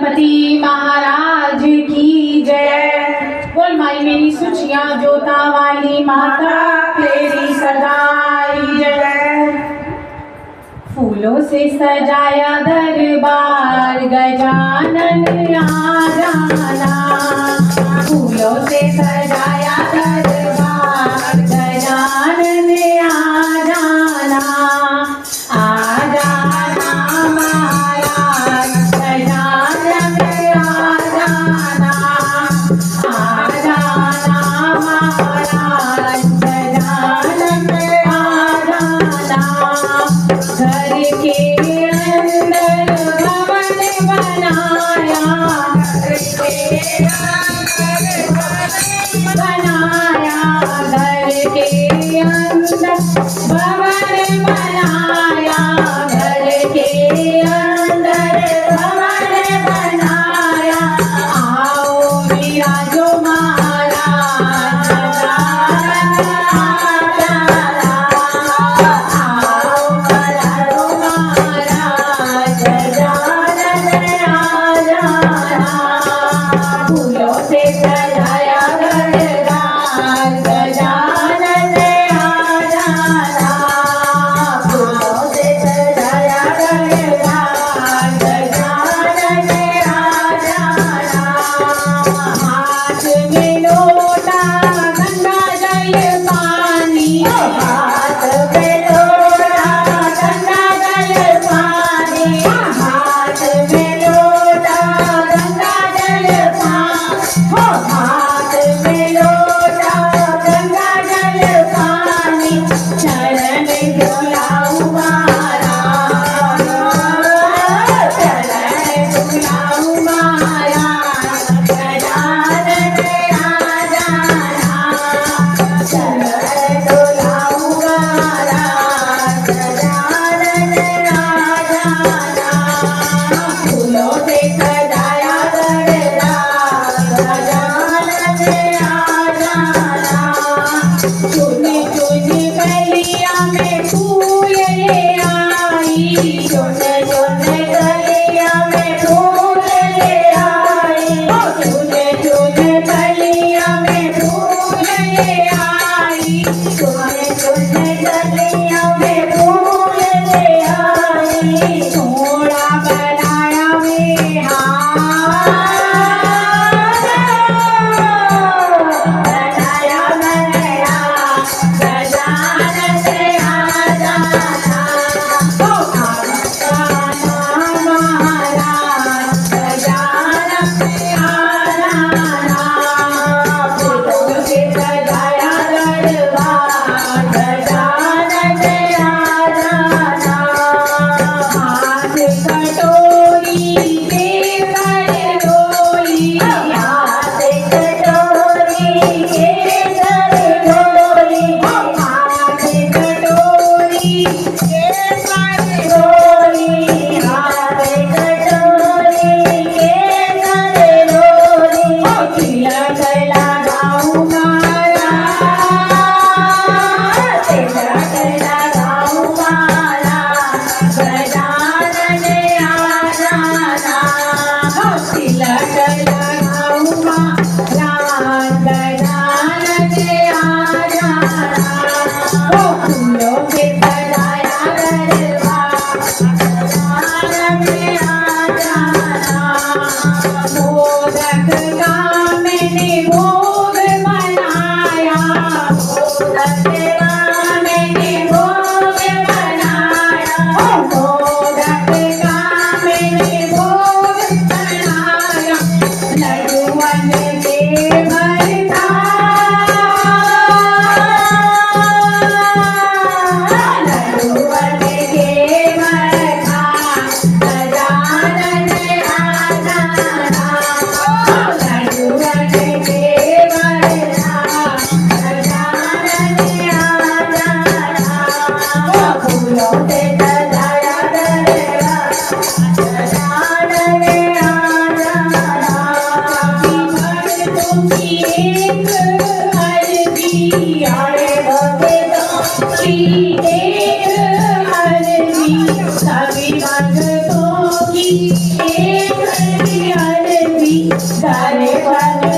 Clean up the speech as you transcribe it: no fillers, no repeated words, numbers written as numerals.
गणपति महाराज की जय। बोल माई मेरी सुचिया जोता वाली माता तेरी सदाई जय। फूलों से सजाया दरबार गजानन आ जाना। फूलों से सजाया दरबार गजानन आ जाना। आ जाना महाराज गजानन आ जाना। आ जाना महाराज गजानन आ जाना। घर के अंदर भवन बनाया। घर के अंदर भवन बनाया। घर के अंदर भवन बनाया। घर के अंदर भवन बनाया। आओ विराजो महाराज गजानन आ जाना। आओ विराजो महाराज गजानन आ जाना। फूलों से सजाया दरबार गजानन आ जाना। फूलों से सजाया दरबार गजानन आ जाना। हाथ में लोटा गंगा जल पानी। हाथ में लोटा गंगा जल पानी। हाथ में लोटा गंगा जल पानी। हाथ में लोटा गंगा जल पानी। चरण धुलाऊं महाराज। चरण धुलाऊं महाराज गजानन आ जाना। चरण धुलाऊं महाराज गजानन आ जाना। फूलों से सजाया दरबार गजानन आ जाना। चुनी चुनी गलिया में फूल ले आई। चुन चुन गलिया में फूल ले आई। चुन चुन गलिया में फूल ले आई। चुन चुन गलिया में फूल ले आई। थोड़ा बनाया में बनाया बनाया गजानन आ जाना। महाराज गजानन आ जाना। फूलों से सजाया दरबार गजानन आ जाना। हाथ कटोरी केसर डोली। हाथ कटोरी केसर डोली। हाथ कटोरी केसर डोली। हाथ कटोरी केसर डोली। तिलक लगाऊं महाराज। तिलक लगाऊं महाराज गजानन आ जाना। तिलक लगाऊं महाराज गजानन आ जाना। फूलों से सजाया दरबार गजानन आ जाना। मोदक का मैंने भोग बनाया। मोदक का मैंने भोग बनाया। मोदक का मैंने भोग बनाया। लड्डुअन के भरता। लड्डुअन के भरता गजानन आ जाना। की अर्जी करे